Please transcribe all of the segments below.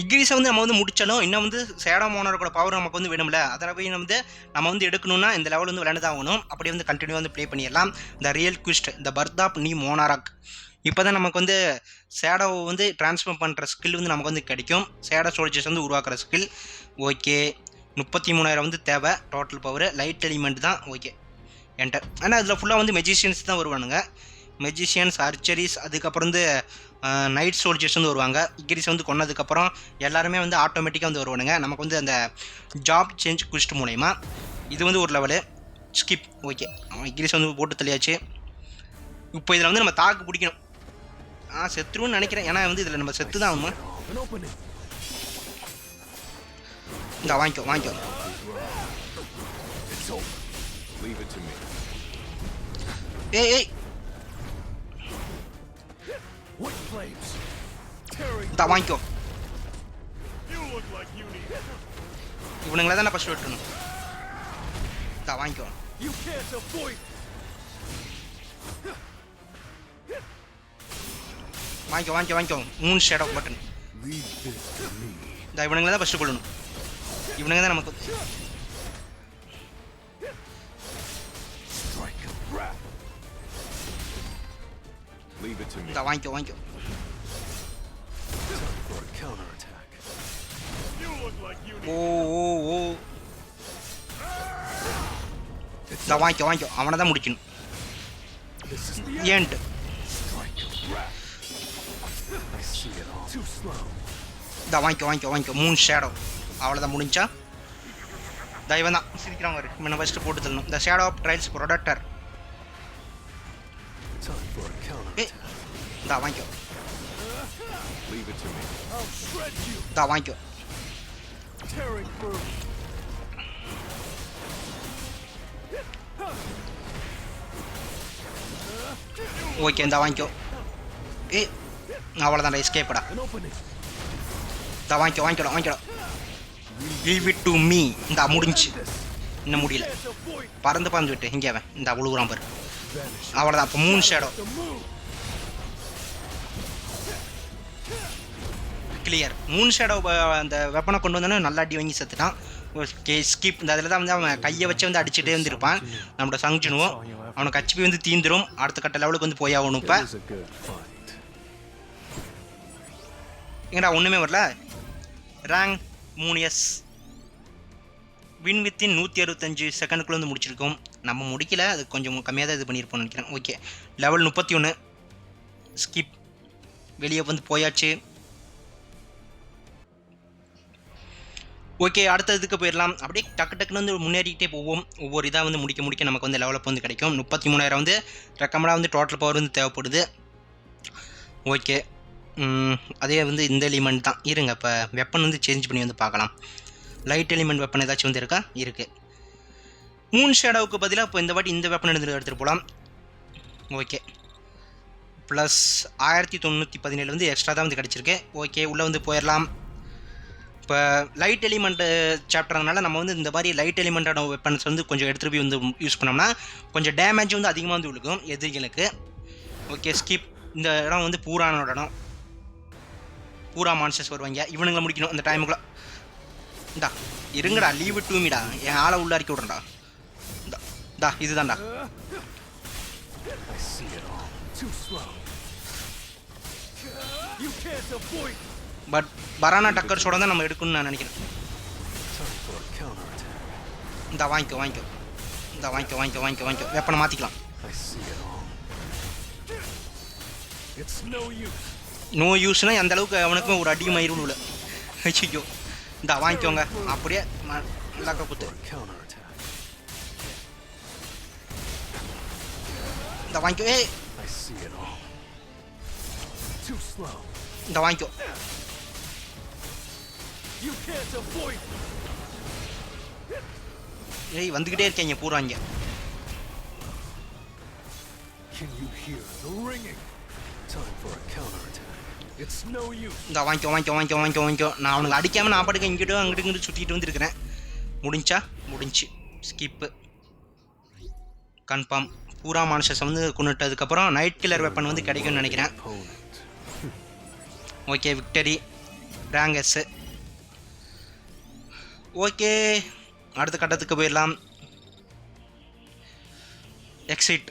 இக்ரீஸை வந்து நம்ம வந்து முடிச்சாலும் இன்னும் வந்து ஷேடோ மோனாரோட பவர் நமக்கு வந்து வேணும்ல. அதில் போய் நம்ம வந்து எடுக்கணும்னா இந்த லெவல் வந்து விளையாண்டு தான் ஆகணும். அப்படி வந்து கண்டினியூ வந்து ப்ளே பண்ணிடலாம். இந்த ரியல் குவிஸ்ட் இந்த பர்த் ஆஃப் நீ மோனாராக் இப்போ தான் நமக்கு வந்து ஷேடோ வந்து ட்ரான்ஸ்ஃபார்ம் பண்ணுற ஸ்கில் வந்து நமக்கு வந்து கிடைக்கும். ஷேடோ சோல்ஜர்ஸ் வந்து உருவாக்குற ஸ்கில். ஓகே 33,000 வந்து தேவை டோட்டல் பவர். லைட் எலிமெண்ட் தான். Okay enter. ஆனால் அதில் ஃபுல்லாக வந்து மெஜிஷியன்ஸ் தான் வருவானுங்க. மெஜிஷியன்ஸ், அர்ச்சரிஸ், அதுக்கப்புறம் வந்து நைட் சோல்ஜர்ஸ் வந்து வருவாங்க. இக்ரீஸ் வந்து கொன்னதுக்கப்புறம் எல்லாருமே வந்து ஆட்டோமேட்டிக்காக வந்து வருவானுங்க. நமக்கு வந்து அந்த ஜாப் சேஞ்ச் குவிஸ்ட் மூலயமா இது வந்து ஒரு லெவலு ஸ்கிப். ஓகே இக்ரீஸ் வந்து போட்டு தள்ளியாச்சு. இப்போ இதில் வந்து நம்ம தாக்கு பிடிக்கணும். செத்துருன்னு நினைக்கிறேன். ஏன்னா வந்து இதில் நம்ம செத்து தான் ஆகணுமா. இந்த வாங்கிக்கோ. ஏய் இந்த வாங்கிக்கோ. இவனுங்கள தான் நான் ஃபர்ஸ்ட் வெட்டணும். இந்த வாங்கிக்கோ. வாங்கிக்கோ. 3 ஷேடோ பட்டன். இந்த இவனுங்கள தான் ஃபர்ஸ்ட் கொள்ளணும். இவனுங்க தான் நமக்கு இந்த வாங்கிக்கோ. ஓ இந்த வாங்கிக்கோ. அவனை தான் முடிக்கணும். ஏன்ட்டு இந்த வாங்கிக்கோ. 3 ஷேடோ அவ்வளோதான் முடிஞ்சா. இவன் தான் சிரிக்கிறாங்க. இவனை ஃபஸ்ட்டு போட்டு தள்ளணும். இந்த ஷேடோ ஆஃப் ட்ரைல்ஸ் ப்ரொடக்டர். இந்த வாங்கிக்கோ. ஓகே இந்த வாங்கிக்கோ. அவ்வளோதான் எஸ்கேப்படா. இந்த வாங்கிக்கோ. Leave it to me. இந்த முடிஞ்சு இன்னும் முடியல. பறந்து விட்டு இங்கே அவன் இந்த உழுகுறான் பாரு. அவ்வளோதான். இப்போ 3 ஷேடோ கிளியர். 3 ஷேடோ அந்த வெப்பனை கொண்டு வந்தோன்னே நல்லா அடி வாங்கி செத்துட்டான். ஸ்கிப். இந்த அதில் தான் வந்து அவன் கையை வச்சு வந்து அடிச்சுட்டே வந்துருப்பான். நம்மளோட சங்ஜுனுவும் அவனுக்கு ஹெச்பி வந்து தீந்துடும். அடுத்த கட்ட லெவலுக்கு வந்து போய் ஆகணும். இப்போ எங்கடா ஒன்றுமே வரல. ரேங்க் 3S வின் வித்தின் 165 செகண்டுக்குள்ளே வந்து முடிச்சிருக்கோம். நம்ம முடிக்கல, அது கொஞ்சம் கம்மியாக தான் இது பண்ணியிருப்போம்னு நினைக்கிறேன். Okay level 31 skip. வெளியே வந்து போயாச்சு. ஓகே அடுத்த இதுக்கு போயிடலாம். அப்படியே டக்குன்னு வந்து முன்னேறிக்கிட்டே போவோம். ஒவ்வொரு இதாக வந்து முடிக்க நமக்கு வந்து லெவலப் வந்து கிடைக்கும். 33,000 வந்து ரெக்கமெண்டாக வந்து டோட்டல் பவர் வந்து தேவைப்படுது. ஓகே அதே வந்து இந்த எலிமெண்ட் தான். இருங்க இப்போ வெப்பன் வந்து சேஞ்ச் பண்ணி வந்து பார்க்கலாம். லைட் எலிமெண்ட் வெப்பன் ஏதாச்சும் வந்து இருக்கா? இருக்குது. 3 ஷேடோவுக்கு பதிலாக இப்போ இந்த வாட்டி இந்த வெப்பன் எடுத்துகிட்டு போகலாம். ஓகே ப்ளஸ் 1917 வந்து எக்ஸ்ட்ரா தான் வந்து கிடச்சிருக்கு. ஓகே உள்ளே வந்து போயிடலாம். இப்போ லைட் எலிமெண்ட்டு சாப்டர்னால நம்ம வந்து இந்த மாதிரி லைட் எலிமெண்ட்டான வெப்பன்ஸ் வந்து கொஞ்சம் எடுத்துகிட்டு போய் வந்து யூஸ் பண்ணோம்னா கொஞ்சம் டேமேஜ் வந்து அதிகமாக வந்து விழுக்கும் எதிரிகளுக்கு. Okay skip. இந்த இடம் வந்து பூரானோட இடம். பூரா மான்ஸ்டர்ஸ் வருவாங்க. இவனுங்களை முடிக்கணும் அந்த டைமுக்குள்ள. இந்தா இருங்கடா. லீவ் இட் டு மீடா. என் ஆளை உள்ள இறக்கி விட்றேன்டா. இந்தா இதுதான்டா. பட் பரானா டக்கர்ஸோட தான் நம்ம எடுக்கணும்னு நான் நினைக்கிறேன். இந்த வாங்கிக்கோ. வெப்பனை மாற்றிக்கலாம். நோ யூஸ்னா அந்த அளவுக்கு அவனுக்கும் ஒரு அடி மயிர் உள்ள. ஐயோ இந்த வாங்கிக்கோங்க. அப்படியே நல்லா குத்து. இந்த வாங்கிக்கோ. இந்த வாங்கிக்கோ. வந்துக்கிட்டே இருக்கீங்க பூராங்க. இந்த வாங்கிக்கோ. நான் அவனுக்கு அடிக்காமல் நான் பாட்டுக்கு அங்கிட்டு சுற்றிட்டு வந்துருக்கிறேன். முடிஞ்சு ஸ்கிப்பு கன்ஃபார்ம். பூரா மான்ஸ்டர்ஸ் வந்து கொண்டுட்டதுக்கப்புறம் நைட் கில்லர் வெப்பன் வந்து கிடைக்கும்னு நினைக்கிறேன். Okay victory. Rank S. Okay, அடுத்த கட்டத்துக்கு போயிடலாம். எக்ஸிட்.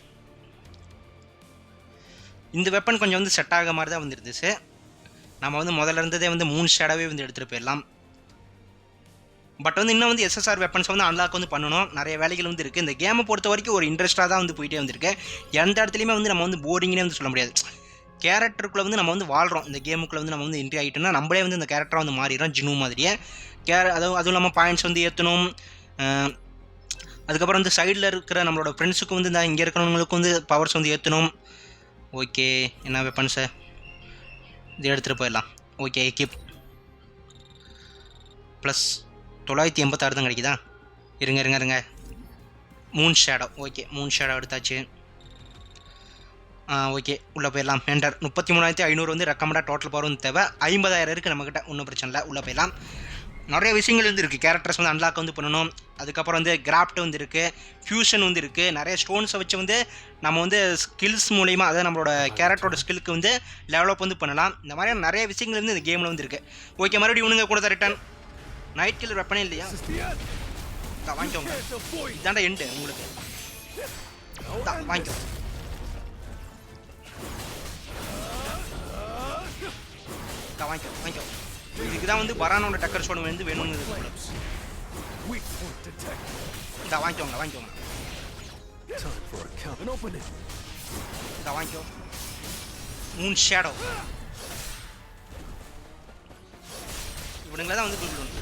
இந்த வெப்பன் கொஞ்சம் வந்து செட் ஆக மாதிரி தான் வந்து இருந்துச்சு. நம்ம வந்து முதல்ல இருந்ததே வந்து 3 ஷேடாவே வந்து எடுத்துகிட்டு போயிடலாம். பட் வந்து இன்னும் வந்து எஸ்எஸ்ஆர் வெப்பன்ஸ் வந்து அன்லாக் வந்து பண்ணணும். நிறைய வேலைகள் வந்து இருக்குது. இந்த கேமை பொறுத்த வரைக்கும் ஒரு இன்ட்ரெஸ்ட்டாக தான் வந்து போயிட்டே வந்திருக்கு. எந்த இடத்துலையுமே வந்து நம்ம வந்து போரிங்னே வந்து சொல்ல முடியாது. கேரக்டருக்குள்ளே வந்து நம்ம வந்து வாழ்கிறோம். இந்த கேமுக்குள்ளே வந்து நம்ம வந்து என்ட்ரி ஆகிட்டோம்னா நம்மளே வந்து இந்த கேரக்டராக வந்து மாறிடுறோம், ஜினு மாதிரியே. அதுவும் இல்லாமல் பாயிண்ட்ஸ் வந்து ஏற்றணும். அதுக்கப்புறம் வந்து சைடில் இருக்கிற நம்மளோட ஃப்ரெண்ட்ஸுக்கு வந்து இந்த இங்கே இருக்கிறவங்களுக்கு வந்து பவர்ஸ் வந்து ஏற்றணும். ஓகே, என்ன வெப்பன்ஸை இது எடுத்துகிட்டு போயிடலாம். ஓகே, எக்கிப் ப்ளஸ் 986 தான் கிடைக்குதா? இருங்க. Moon shadow. Okay, Moon shadow எடுத்தாச்சு. ஓகே, உள்ளே போயிடலாம். என்டர். 33,500 வந்து ரெக்கமெண்டாக டோட்டல் பவர் வந்து தேவை. 50,000 இருக்குது நம்மக்கிட்ட, ஒன்றும் பிரச்சனை இல்லை. உள்ளே போயிடலாம். நிறைய விஷயங்கள் வந்து இருக்குது. கேரக்டர்ஸ் வந்து அன்லாக் வந்து பண்ணணும். அதுக்கப்புறம் வந்து கிராஃப்ட் வந்து இருக்குது, ஃபியூஷன் வந்து இருக்குது. நிறைய ஸ்டோன்ஸை வச்சு வந்து நம்ம வந்து ஸ்கில்ஸ் மூலிமா, அதாவது நம்மளோட கேரக்டரோட ஸ்கில்லுக்கு வந்து டெவலப் வந்து பண்ணலாம். இந்த மாதிரியான நிறைய விஷயங்கள் வந்து இந்த கேமில் வந்து இருக்குது. ஓகே, மறுபடியும் இவனுங்க கூட ரிட்டர்ன். நைட் கில்லர் வெப்பனே இல்லையா? வாங்கிக்கோங்க. இதாண்டா எண்டு உங்களுக்கு. வாங்கிக்கோ. வாங்கிக்கோ. இதுக்கு தான் வந்து பரானோட டக்கர் ஸ்டோன் வந்து வேணும்னு. வாங்கிக்கோங்க. வாங்கிக்கோ. Moon shadow. இவனுங்கள தான் வந்து கூப்பிடணும்.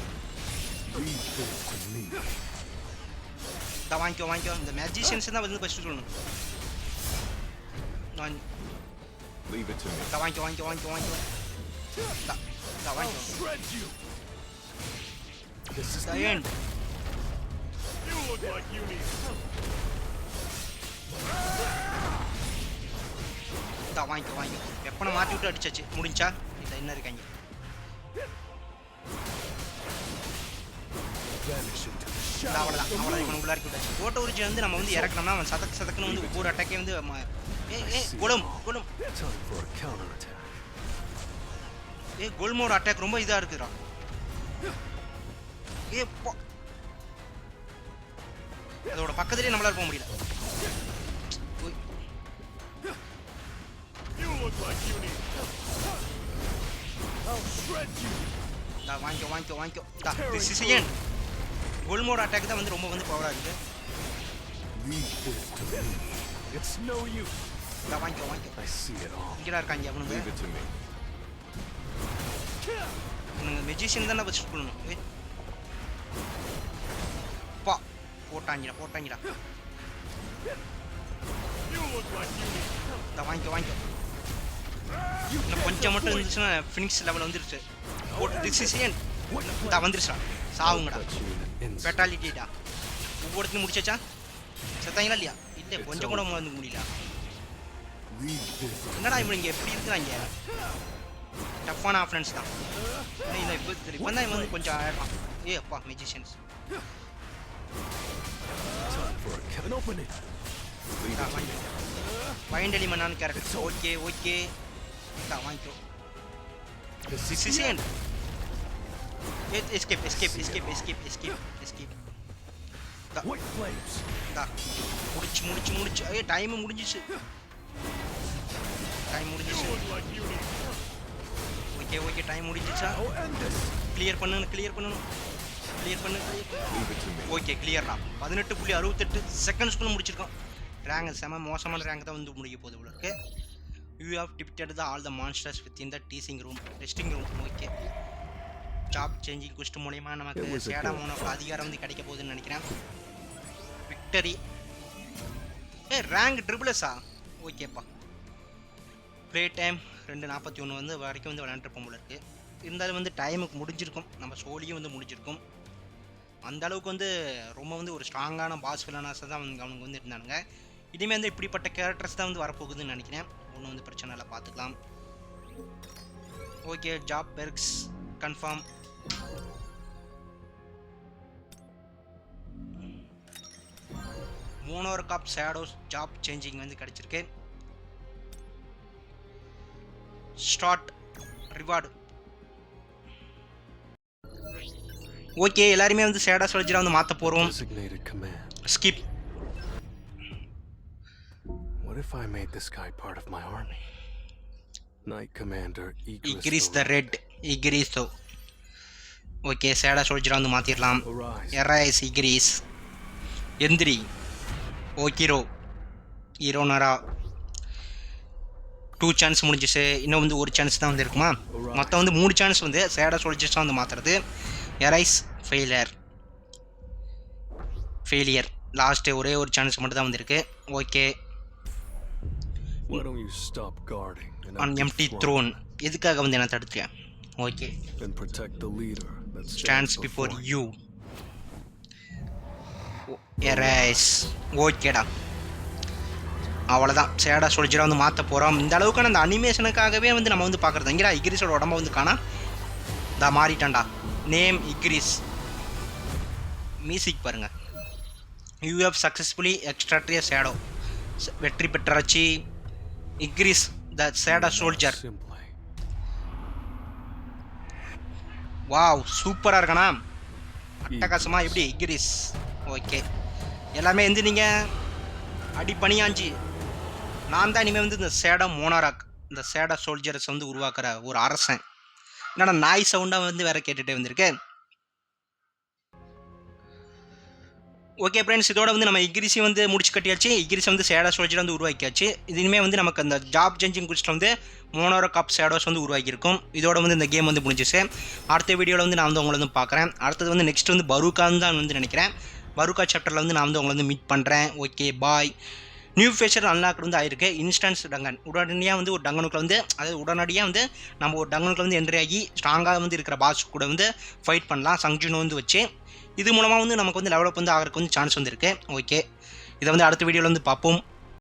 வாங்கிக்கோ. இந்த மேஜிஷியன்ஸ் தான் வந்து ஃபர்ஸ்ட் சொல்லணும். வாங்கிக்கோ. This is the end. You look like you need help. வாங்கிக்கோ. வெப்பனை மாற்றி விட்டு அடிச்சாச்சு. முடிஞ்சா இல்லை, என்ன இருக்காங்க? அவ்வளோதான். இவனை உள்ளாக்கி விட்டாச்சு. ஓட்ட உரிச்சி வந்து நம்ம வந்து இறக்கணும்னா அவன் சதக்குன்னு வந்து ஒவ்வொரு அட்டாக்கே வந்து குலம். கோல்மோட அட்டாக் ரொம்ப இதாக இருக்குதுடா. அதோட பக்கத்துலேயே நம்மளால போக முடியல. வாங்கிக்கோ. கோல்மோட அட்டாக் தான் வந்து ரொம்ப வந்து பவராக இருக்குது. வாங்கிக்கோ. இங்கேதான் இருக்காங்க அவனுங்க. மெஜிஷியன் தானே வச்சுட்டு பண்ணணும். போட்டாங்கடா. வாங்கிக்கோ. இன்னும் கொஞ்சம் மட்டும் இருந்துச்சுன்னா ஃபினிக்ஸ் லெவல் வந்துருச்சு. டிசிஷன் வந்துருச்சா? சாவுங்கடா. பெட்டாலிட்டிடா. ஒவ்வொருத்தையும் முடிச்சாச்சா? செத்தாங்களா இல்லையா? இல்லை, கொஞ்சம் கூட வந்து முடியல. என்னடா இவங்க இங்கே எப்படி இருக்கிறாங்க? டஃப்பான ஆஃப்ரன்ஸ் தான். இல்லை, இப்போ தான் இவன் வந்து கொஞ்சம் ஆயிடலாம். அப்பா மெஜிஷியன்ஸ். ஃபைனலி மன்னான கேரக்டர். ஓகே. வாங்கிக்கோ. டிசிஷன். எஸ்கேப். முடிச்சு. டைம் முடிஞ்சிச்சு. ஓகே, டைம் முடிஞ்சிச்சா? கிளியர் பண்ணணும். ஓகே, கிளியர்டா. 18.68 செகண்ட்ஸ்க்குள்ள முடிச்சிருக்கோம். ரேங்க் செம மோசமான ரேங்க் தான் வந்து முடிக்க போகுது உங்களுக்கு. You have defeated all the monsters within the testing room. Okay, job changing quest மூலமா நமக்கு சேடா மோனோக்கு அதிகாரம் வந்து கிடைக்க போகுதுன்னு நினைக்கிறேன். விக்டரி. ரேங்க் ட்ரிபிள்ஸா? ஓகேப்பா. ப்ளே டைம் 2:41 வந்து வரைக்கும் வந்து விளையாண்டுருப்போம் போல இருக்குது. இருந்தாலும் வந்து டைமுக்கு முடிஞ்சிருக்கும். நம்ம சோலியும் வந்து முடிஞ்சிருக்கும். அந்த அளவுக்கு வந்து ரொம்ப வந்து ஒரு ஸ்ட்ராங்கான பாஸ் வில்லனாஸை தான் அவனுக்கு வந்து இருந்தானுங்க. இனிமேல் வந்து இப்படிப்பட்ட கேரக்டர்ஸ் தான் வந்து வரப்போகுதுன்னு நினைக்கிறேன். ஒன்றும் வந்து பிரச்சனை இல்லை, பார்த்துக்கலாம். Okay, job perks confirm. Monarch of shadows job changing வந்து கிடச்சிருக்கு. Start reward. ஓகே, எல்லாருமே வந்து சேடா சோல்ஜராக வந்து மாற்ற போகிறோம். Skip. What if I made this guy part of my army? Knight Commander Igris the Red. Igriso. Okay, shadow சோல்ஜராக வந்து மாற்றிடலாம். Arise Igris. எந்திரி. ஓகிரோ. ஹீரோனரா. 2 சான்ஸ் முடிஞ்சிச்சு. இன்னும் வந்து ஒரு சான்ஸ் தான் வந்து இருக்குமா? மொத்தம் வந்து 3 சான்ஸ் வந்து சேடா சோல்ஜர்ஸாக வந்து மாற்றுறது. Erase failure. லாஸ்ட்டு ஒரே ஒரு சான்ஸ் மட்டும் தான் வந்துருக்கு. ஓகே. On empty throne. எதுக்காக வந்து என்ன தடுத்தேன்? Okay. Stands before you. Arise. ஓகேடா, அவ்வளோதான். சேடா சோல்ஜராக வந்து மாற்ற போகிறோம். இந்த அளவுக்கான அந்த அனிமேஷனுக்காகவே வந்து நம்ம வந்து பார்க்குறது. இங்கடா இக்ரிஸோட உடம்ப வந்து காணா தா மாறிட்டான்டா. Name Igris. மியூசிக் பாருங்க. You have successfully extracted a shadow. வெற்றி பெற்றாச்சு. இக்ரிஸ் த சேடா சோல்ஜர். வாவ், சூப்பராக இருக்கணா? அட்டகாசமா எப்படி இக்ரிஸ்? ஓகே, எல்லாமே வந்து நீங்கள் அடி பணியாஞ்சி. நான் தான் இனிமேல் வந்து இந்த சேடா மோனாராக், இந்த சேடா சோல்ஜர்ஸ் வந்து உருவாக்குற ஒரு அரசன். என்னடா நாய் சவுண்டாக வந்து வேற கேட்டுகிட்டே வந்திருக்கேன். ஓகே ஃப்ரெண்ட்ஸ், இதோட வந்து நம்ம இக்ரிஸையும் வந்து முடிச்சு கட்டியாச்சு. இக்ரிஸ் வந்து சேடா சோல்ஜர் வந்து உருவாக்கியாச்சு. இது இனிமேல் வந்து நமக்கு அந்த ஜாப் சேஞ்சிங் குடிச்சில் வந்து மோனாராக் ஆஃப் ஷேடோஸ் வந்து உருவாக்கியிருக்கும். இதோட வந்து இந்த கேம் வந்து முடிஞ்சிச்சு. அடுத்த வீடியோவில் வந்து நான் வந்து உங்களை வந்து பார்க்குறேன். அடுத்தது வந்து நெக்ஸ்ட் வந்து பரூக்கான்னு தான் வந்து நினைக்கிறேன். பரூக்கா சாப்டரில் வந்து நான் வந்து உங்களை வந்து மீட் பண்ணுறேன். Okay, bye. New feature unlock வந்து ஆயிருக்கு. Instance dungeon. உடனடியாக வந்து ஒரு டங்கனுக்குள்ள வந்து, அதாவது உடனடியாக வந்து நம்ம ஒரு டங்கனுக்குள்ள வந்து என்ட்ரி ஆகி ஸ்ட்ராங்காக வந்து இருக்கிற பாஸ் கூட வந்து ஃபைட் பண்ணலாம். சங்ஜுனோ வந்து வச்சு இது மூலமாக வந்து நமக்கு வந்து லெவலப் வந்து ஆகிறதுக்கு வந்து சான்ஸ் வந்து இருக்குது. ஓகே, இதை வந்து அடுத்த வீடியோவில் வந்து பார்ப்போம்.